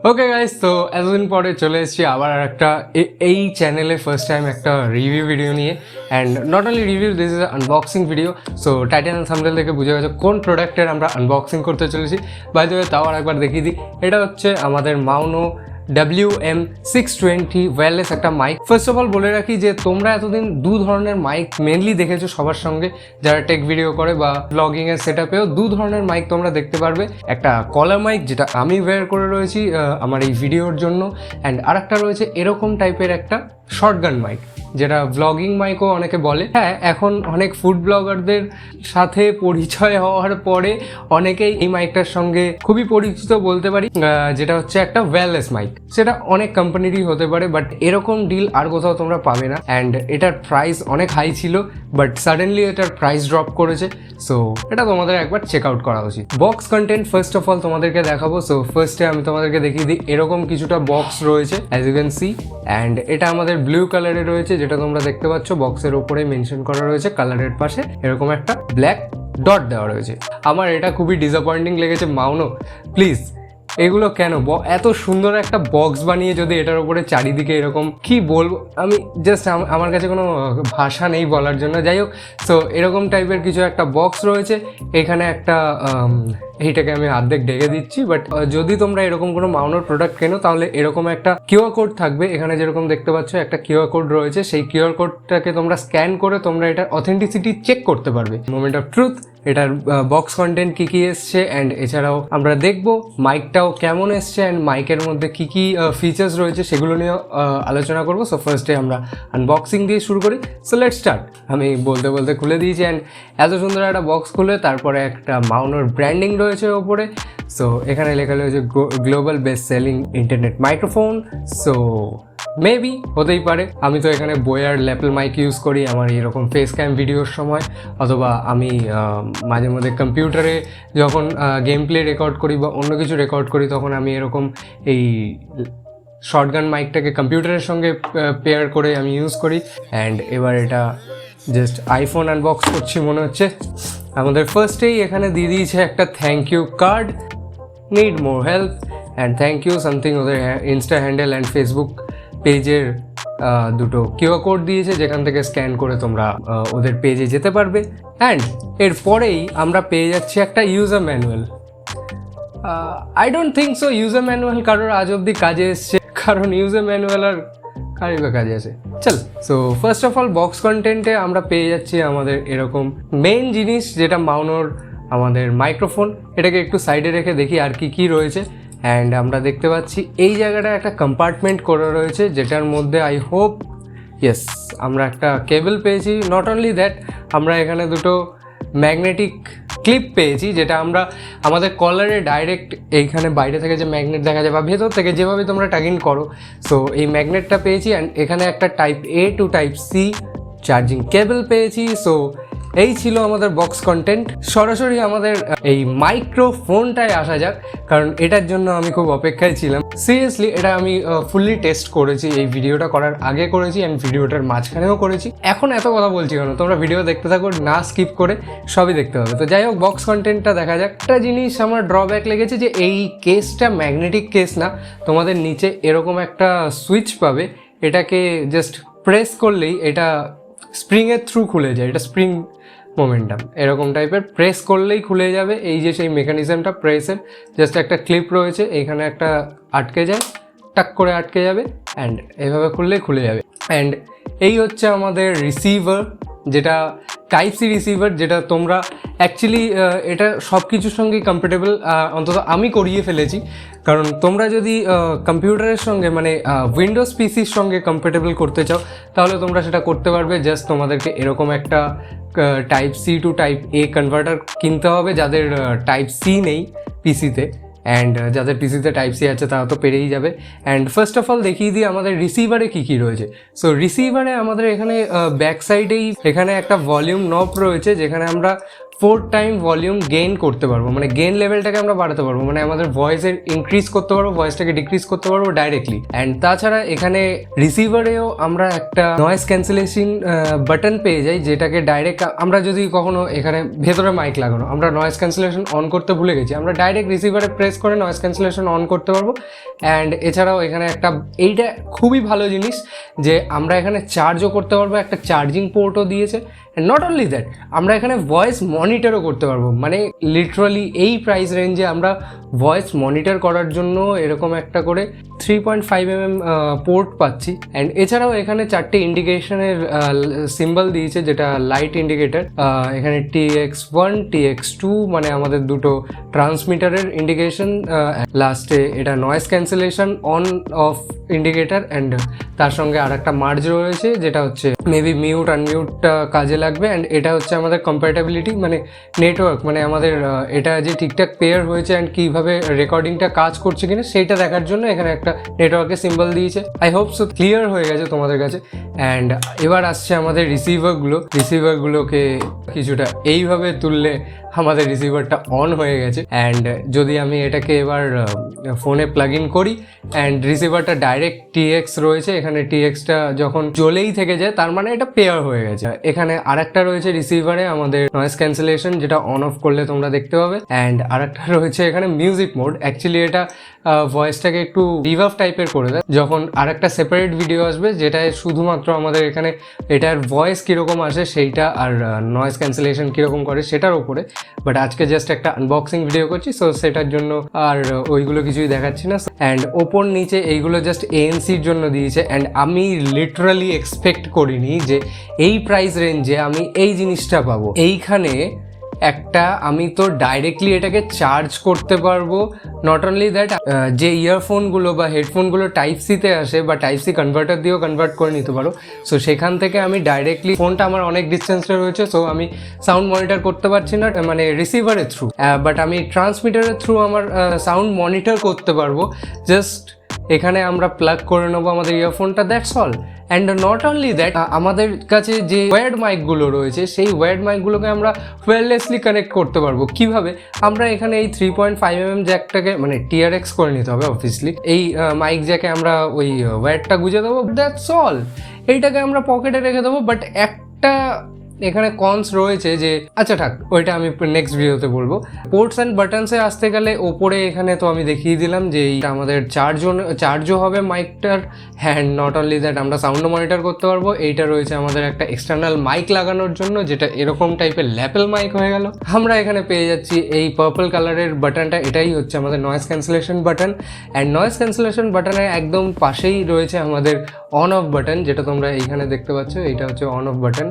Okay guys, তো এতদিন পরে চলে এসেছি আবার একটা এই চ্যানেলে ফার্স্ট টাইম একটা রিভিউ ভিডিও নিয়ে। And not only review, this is unboxing video. So title and thumbnail থেকে বুঝে গেছে কোন প্রোডাক্টের আমরা আনবক্সিং করতে চলেছি। বাই দ্য ওয়ে, তাও আর একবার দেখিয়ে দিই, এটা হচ্ছে আমাদের মাউনো WM620 ওয়্যারলেস একটা মাইক। ফার্স্ট অফ অল বলে রাখি যে তোমরা এতদিন দু ধরনের মাইক মেনলি দেখেছো সবার সঙ্গে, যারা টেক ভিডিও করে বা ব্লগিংয়ের সেট আপেও দু ধরনের মাইক তোমরা দেখতে পারবে। একটা কলার মাইক, যেটা আমি ওয়্যার করে রয়েছি আমার এই ভিডিওর জন্য, অ্যান্ড আরেকটা রয়েছে এরকম টাইপের একটা শর্টগান মাইক, যেটা ব্লগিং মাইকও অনেকে বলে। হ্যাঁ, এখন অনেক ফুড ব্লগারদের সাথে পরিচয় হওয়ার পরে অনেকেই এই মাইকটার সঙ্গে খুবই পরিচিত বলতে পারি, যেটা হচ্ছে একটা ওয়্যারলেস মাইক। সেটা অনেক কোম্পানিরই হতে পারে, বাট এরকম ডিল আর কোথাও তোমরা পাবে না। অ্যান্ড এটার প্রাইস অনেক হাই ছিল, বাট সাডেনলি এটার প্রাইস ড্রপ করেছে। সো এটা তোমাদের একবার চেক আউট করা উচিত। Box content first of all তোমাদেরকে দেখাবো। সো ফার্স্টে আমি তোমাদেরকে দেখিয়ে দিই, এরকম কিছুটা বক্স রয়েছে as you can see. And এটা আমাদের ব্লু কালারে রয়েছে, যেটা তোমরা দেখতে পাচ্ছ। বক্সের ওপরে মেনশন করা রয়েছে, কালারের পাশে এরকম একটা ব্ল্যাক ডট দেওয়া রয়েছে। আমার এটা খুবই ডিসঅ্যাপয়েন্টিং লেগেছে। মাউনো, প্লিজ এগুলো কেন? এত সুন্দর একটা বক্স বানিয়ে যদি এটার উপরে চারিদিকে এরকম, কি বলবো আমি, জাস্ট আমার কাছে কোনো ভাষা নেই বলার জন্য। যাই হোক, সো এরকম টাইপের কিছু একটা বক্স রয়েছে। এখানে একটা এইটাকে আমি অর্ধেক ঢেকে দিচ্ছি, বাট যদি তোমরা এরকম কোনো মাউনোর প্রোডাক্ট কেনো তাহলে এরকম একটা কিউআর কোড থাকবে। এখানে যেরকম দেখতে পাচ্ছ একটা কিউআর কোড রয়েছে, সেই কিউআর কোডটাকে তোমরা স্ক্যান করে তোমরা এটার অথেন্টিসিটি চেক করতে পারবে। মোমেন্ট অফ ট্রুথ, এটার বক্স কন্টেন্ট কী কী এসছে, অ্যান্ড এছাড়াও আমরা দেখবো মাইকটাও কেমন এসছে, অ্যান্ড মাইকের মধ্যে কী কী ফিচার্স রয়েছে সেগুলো নিয়ে আলোচনা করবো। সো ফার্স্টে আমরা আনবক্সিং দিয়ে শুরু করি। So let's start. আমি বলতে বলতে খুলে দিয়েছি, অ্যান্ড এত সুন্দর একটা বক্স খুলে তারপরে একটা মাউনোর ব্র্যান্ডিং রয়েছে ওপরে। সো এখানে লেখা রয়েছে global best selling internet microphone. So maybe হতেই পারে। আমি তো এখানে বোয়ার ল্যাপেল মাইক ইউজ করি আমার এরকম ফেস ক্যাম ভিডিওর সময়, অথবা আমি মাঝে মধ্যে কম্পিউটারে যখন গেম প্লে রেকর্ড করি বা অন্য কিছু রেকর্ড করি, তখন আমি এরকম এই শর্টগান মাইকটাকে কম্পিউটারের সঙ্গে পেয়ার করে আমি ইউজ করি। অ্যান্ড এবার এটা জাস্ট আইফোন আনবক্স করছি মনে হচ্ছে। আমাদের ফার্স্টেই এখানে দিয়ে দিয়েছে একটা thank you card, need more help and thank you something. ওদের ইনস্টা হ্যান্ডেল অ্যান্ড ফেসবুক পেজের দুটো কিউআর কোড দিয়েছে, যেখান থেকে স্ক্যান করে তোমরা ওদের পেজে যেতে পারবে। অ্যান্ড এরপরেই আমরা পেয়ে যাচ্ছি একটা user manual. I don't think so user manual কারোর আজ অব্দি কাজে এসছে, কারণ ইউজার ম্যানুয়াল আর কারই বা কাজে আছে। চল, so first of all box কন্টেন্টে আমরা পেয়ে যাচ্ছি আমাদের এরকম মেন জিনিস, যেটা মাউনোর আমাদের মাইক্রোফোন। এটাকে একটু সাইডে রেখে দেখি আর কি কি রয়েছে। অ্যান্ড আমরা দেখতে পাচ্ছি এই জায়গাটা একটা কম্পার্টমেন্ট করা রয়েছে, যেটার মধ্যে আই হোপ ইয়েস আমরা একটা কেবল পেয়েছি। নট অনলি দ্যাট, আমরা এখানে দুটো ম্যাগনেটিক ক্লিপ পেয়েছি, যেটা আমরা আমাদের কলারে ডাইরেক্ট এইখানে বাইরে থেকে যে ম্যাগনেট দেখা যায় বা ভেতর থেকে যেভাবে তোমরা টাগিন করো, সো এই ম্যাগনেটটা পেয়েছি। অ্যান্ড এখানে একটা type A to type C charging cable পেয়েছি। সো এই ছিল আমাদের বক্স কন্টেন্ট। সরাসরি আমাদের এই মাইক্রোফোনটায় আসা যাক, কারণ এটার জন্য আমি খুব অপেক্ষায় ছিলাম। সিরিয়াসলি এটা আমি ফুললি টেস্ট করেছি, এই ভিডিওটা করার আগে করেছি অ্যান্ড ভিডিওটার মাঝখানেও করেছি। এখন এত কথা বলছি কেন, তোমরা ভিডিও দেখতে থাকো, না স্কিপ করে সবই দেখতে হবে। তো যাই হোক, বক্স কন্টেন্টটা দেখা যাক। একটা জিনিস আমার ড্রব্যাক লেগেছে, যে এই কেসটা ম্যাগনেটিক কেস না, তোমাদের নিচে এরকম একটা সুইচ পাবে। এটাকে জাস্ট প্রেস করলেই এটা স্প্রিংয়ের থ্রু খুলে যায়। এটা স্প্রিং মোমেন্টাম এরকম টাইপের, প্রেস করলেই খুলে যাবে। এই যে সেই মেকানিজমটা প্রেসের, জাস্ট একটা ক্লিপ রয়েছে, এইখানে একটা আটকে যায়, টাক করে আটকে যাবে, অ্যান্ড এইভাবে খুললেই খুলে যাবে। অ্যান্ড এই হচ্ছে আমাদের রিসিভার, যেটা টাইপ সি রিসিভার, যেটা তোমরা অ্যাকচুয়ালি এটা সব কিছুর সঙ্গেই কম্পেটেবল। অন্তত আমি করিয়ে ফেলেছি, কারণ তোমরা যদি কম্পিউটারের সঙ্গে মানে উইন্ডোজ পিসির সঙ্গে কম্পেটেবল করতে চাও, তাহলে তোমরা সেটা করতে পারবে। জাস্ট তোমাদেরকে এরকম একটা type C to type A converter কিনতে হবে, যাদের টাইপ সি নেই পিসিতে। অ্যান্ড যাদের পিসিতে টাইপ সি আছে তারা তো পেরেই যাবে। অ্যান্ড ফার্স্ট অফ অল দেখিয়ে দিই আমাদের রিসিভারে কী কী রয়েছে। সো রিসিভারে আমাদের এখানে ব্যাক সাইডেই এখানে একটা ভলিউম নব রয়েছে, যেখানে আমরা 4 টাইম ভলিউম গেইন করতে পারবো, মানে গেইন লেভেলটাকে আমরা বাড়াতে পারবো, মানে আমাদের ভয়েসের ইনক্রিজ করতে পারবো, ভয়েসটাকে ডিক্রিজ করতে পারবো ডাইরেক্টলি। অ্যান্ড তাছাড়া এখানে রিসিভারেও আমরা একটা নয়েজ ক্যান্সেলেশন বাটন পেয়ে যাই, যেটাকে ডাইরেক্ট আমরা যদি কখনো এখানে ভেতরে মাইক লাগানো, আমরা নয়েজ ক্যান্সেলেশন অন করতে ভুলে গেছি, আমরা ডাইরেক্ট রিসিভারে প্রেস করে নয়েজ ক্যান্সেলেশন অন করতে পারবো। অ্যান্ড এছাড়াও এখানে একটা এইটা খুবই ভালো জিনিস যে আমরা এখানে চার্জও করতে পারবো, একটা চার্জিং পোর্টও দিয়েছে। নট অনলি দ্যাট, আমরা এখানে ভয়েস মনিটরও করতে পারবো, মানে লিটারালি এই প্রাইস রেঞ্জে আমরা ভয়েস মনিটর করার জন্য এরকম একটা করে 3.5mm পোর্ট পাচ্ছি। অ্যান্ড এছাড়াও এখানে 4টে ইন্ডিকেশনের সিম্বল দিয়েছে, যেটা লাইট ইন্ডিকেটার। এখানে TX1 TX2 মানে আমাদের দুটো ট্রান্সমিটারের ইন্ডিকেশন, লাস্টে এটা noise cancellation on of indicator. And তার সঙ্গে আর একটা মার্জ রয়েছে, যেটা হচ্ছে মেবি মিউট আনমিউট কাজে লাগবে। অ্যান্ড এটা হচ্ছে আমাদের কম্প্যাটেবিলিটি, মানে নেটওয়ার্ক, মানে আমাদের এটা যে ঠিকঠাক পেয়ার হয়েছে অ্যান্ড কীভাবে রেকর্ডিংটা কাজ করছে কিনা সেইটা দেখার জন্য এখানে একটা নেটওয়ার্কের সিম্বল দিয়েছে। আই হোপ সো ক্লিয়ার হয়ে গেছে তোমাদের কাছে। অ্যান্ড এবার আসছে আমাদের রিসিভারগুলোকে কিছুটা এইভাবে তুললে আমাদের রিসিভারটা অন হয়ে গেছে। অ্যান্ড যদি আমি এটাকে এবার ফোনে প্লাগ ইন করি, অ্যান্ড রিসিভারটা ডাইরেক্ট TX রয়েছে, এখানে TXটা যখন জ্বলেই থেকে যায় তার মানে এটা পেয়ার হয়ে গেছে। এখানে আরেকটা রয়েছে রিসিভারে আমাদের নয়েজ ক্যান্সেলেশন, যেটা অন অফ করলে তোমরা দেখতে পাবে। অ্যান্ড আরেকটা রয়েছে এখানে মিউজিক মোড, অ্যাকচুয়ালি এটা ভয়েসটাকে একটু রিভার্ভ টাইপের করে দেয়। যখন আরেকটা সেপারেট ভিডিও আসবে যেটায় শুধুমাত্র আমাদের এখানে এটার ভয়েস কীরকম আসে সেইটা আর নয়েজ ক্যান্সেলেশন কীরকম করে সেটার উপরে, বাট আজকে জাস্ট একটা আনবক্সিং ভিডিও করছি, সো সেটার জন্য আর ওইগুলো কিছুই দেখাচ্ছি না। অ্যান্ড ওপর নিচে এইগুলো জাস্ট ANCর জন্য দিয়েছে। অ্যান্ড আমি লিটারালি এক্সপেক্ট করিনি যে এই প্রাইস রেঞ্জে আমি এই জিনিসটা পাবো। এইখানে একটা আমি তো ডাইরেক্টলি এটাকে চার্জ করতে পারবো। নট অনলি দ্যাট, যে ইয়ারফোনগুলো বা হেডফোনগুলো টাইপ-সিতে আসে বা টাইপ-সি কনভার্টার দিয়েও কনভার্ট করে নিতে পারো, সো সেখান থেকে আমি ডাইরেক্টলি, ফোনটা আমার অনেক ডিস্টেন্সে রয়েছে, সো আমি সাউন্ড মনিটর করতে পারছি না মানে রিসিভারের থ্রু, বাট আমি ট্রান্সমিটারের থ্রু আমার সাউন্ড মনিটর করতে পারবো। জাস্ট এখানে আমরা প্লাগ করে নেবো আমাদের ইয়ারফোনটা, that's all. And not only that, আমাদের কাছে যে ওয়্যার্ড মাইকগুলো রয়েছে সেই ওয়্যার্ড মাইকগুলোকে আমরা ওয়্যারলেসলি কানেক্ট করতে পারবো। কিভাবে? আমরা এখানে এই 3.5mm জ্যাকটাকে মানে TRX করে নিতে হবে অবভিয়াসলি, এই মাইক জ্যাকে আমরা ওই ওয়্যারটা গুঁজে দেবো, দ্যাটস অল। এইটাকে আমরা পকেটে রেখে দেবো। বাট একটা এখানে কনস রয়েছে যে, আচ্ছা থাক, ওইটা আমি নেক্সট ভিডিওতে বলবো। পোর্টস অ্যান্ড বাটনসে আসতে গেলে ওপরে এখানে তো আমি দেখিয়ে দিলাম যে এইটা আমাদের চার্জও হবে মাইকটার। হ্যান্ড নট অনলি দ্যাট, আমরা সাউন্ডও মনিটর করতে পারবো। এইটা রয়েছে আমাদের একটা এক্সটার্নাল মাইক লাগানোর জন্য, যেটা এরকম টাইপের ল্যাপেল মাইক হয়ে গেল। আমরা এখানে পেয়ে যাচ্ছি এই পার্পল কালারের বাটনটা, এটাই হচ্ছে আমাদের noise cancellation button. And noise cancellation বাটনের একদম পাশেই রয়েছে আমাদের অন অফ বাটন, যেটা তোমরা এইখানে দেখতে পাচ্ছ, এইটা হচ্ছে অন অফ বাটন।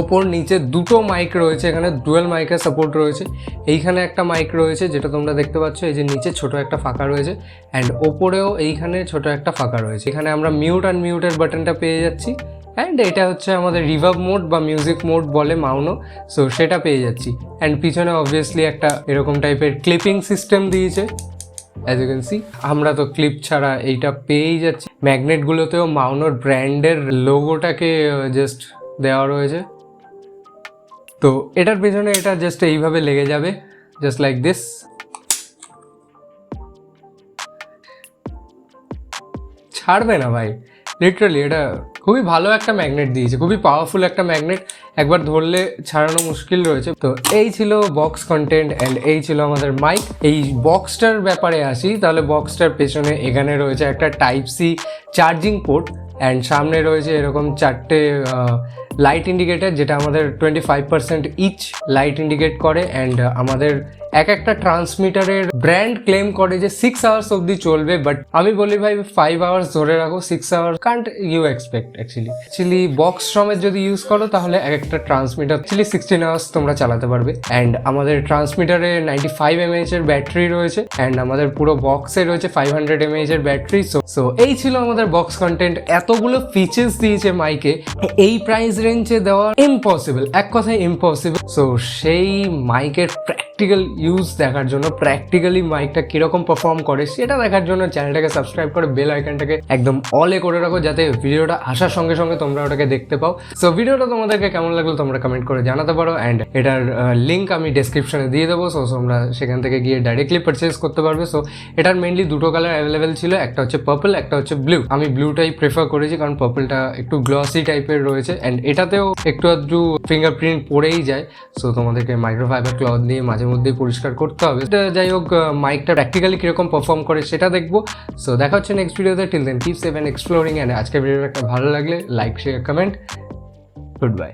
ওপর নিচে দুটো মাইক রয়েছে, এখানে ডুয়েল মাইকের সাপোর্ট রয়েছে। এইখানে একটা মাইক রয়েছে যেটা তোমরা দেখতে পাচ্ছ, এই যে নিচে ছোট একটা ফাঁকা রয়েছে। অ্যান্ড ওপরেও এইখানে ছোট একটা ফাঁকা রয়েছে। এখানে আমরা মিউট অ্যান্ড মিউটের বাটনটা পেয়ে যাচ্ছি। অ্যান্ড এটা হচ্ছে আমাদের রিভার্ব মোড বা মিউজিক মোড বলে মাউনো, সো সেটা পেয়ে যাচ্ছি। অ্যান্ড পিছনে অবভিয়াসলি একটা এরকম টাইপের ক্লিপিং সিস্টেম দিয়েছে। অ্যাজ ইউ ক্যান সি, আমরা তো ক্লিপ ছাড়া এইটা পেয়েই যাচ্ছি। ম্যাগনেটগুলোতেও মাউনোর ব্র্যান্ডের লোগোটাকে জাস্ট দেওয়া রয়েছে। তো এটার পেছনে এটা জাস্ট এইভাবে লেগে যাবে, জাস্ট লাইক দিস। ছাড়বে না ভাই, লিটারালি এটা খুবই ভালো একটা ম্যাগনেট দিয়েছে, খুবই পাওয়ারফুল একটা ম্যাগনেট, একবার ধরলে ছাড়ানো মুশকিল রয়েছে। তো এই ছিল বক্স কন্টেন্ট অ্যান্ড এই ছিল আমাদের মাইক। এই বক্সটার ব্যাপারে আসি, তাহলে বক্সটার পেছনে এখানে রয়েছে একটা টাইপ-C চার্জিং পোর্ট, অ্যান্ড সামনে রয়েছে এরকম 4টে লাইট ইন্ডিকেটার, যেটা আমাদের 25% ইচ লাইট ইন্ডিকেট করে। অ্যান্ড আমাদের একটা ট্রান্সমিটারের ব্র্যান্ড ক্লেম করে যে 6 আওয়ার্স অবধি চলবে, বাট আমি বলি ভাই 5 আওয়ার্স ধরে রাখো, 6 hours can't you expect. Actually box সমেত যদি ইউজ করো তাহলে একটা ট্রান্সমিটার 16 আওয়ার্স তোমরা চালাতে পারবে। অ্যান্ড আমাদের ট্রান্সমিটারে 95 mAh এর ব্যাটারি রয়েছে, অ্যান্ড আমাদের পুরো বক্সে রয়েছে 500 mAh এর ব্যাটারি। সো এই ছিল আমাদের বক্স কন্টেন্ট। এতগুলো ফিচার্স দিয়েছে মাইকে, এই প্রাইস রেঞ্জে দেওয়া ইম্পসিবল, এক কথায় ইম্পসিবল। সো সেই মাইকের প্র্যাকটিক্যাল ইউজ দেখার জন্য, প্র্যাকটিক্যালি মাইকটা কীরকম পারফর্ম করে সেটা দেখার জন্য চ্যানেলটাকে সাবস্ক্রাইব করে বেল আইকনটাকে একদম অলে করে রাখো, যাতে ভিডিওটা আসার সঙ্গে সঙ্গে তোমরা ওটাকে দেখতে পাও। সো ভিডিওটা তোমাদেরকে কেমন লাগলো তোমরা কমেন্ট করে জানাতে পারো, অ্যান্ড এটার লিঙ্ক আমি ডেসক্রিপশনে দিয়ে দেবো। সো তোমরা সেখান থেকে গিয়ে ডাইরেক্টলি পারচেস করতে পারবে। সো এটার মেনলি দুটো কালার অ্যাভেলেবেল ছিল, একটা হচ্ছে পার্পল, একটা হচ্ছে ব্লু। আমি ব্লুটাই প্রেফার করেছি কারণ পার্পলটা একটু গ্লসি টাইপের রয়েছে, অ্যান্ড এটাতেও একটু আধটু ফিঙ্গারপ্রিন্ট পড়েই যায়। সো তোমাদেরকে মাইক্রোফাইবার ক্লথ দিয়ে মাঝে মধ্যেই পরিষ্কার করতে হবে। যাই হোক, মাইকটা প্র্যাকটিক্যালি কীরকম পারফর্ম করে সেটা দেখবো। সো দেখা হচ্ছে নেক্সট ভিডিওতে। Till then keep safe and exploring, and আজকের ভিডিওটা ভালো লাগলে like, share, comment. Good by.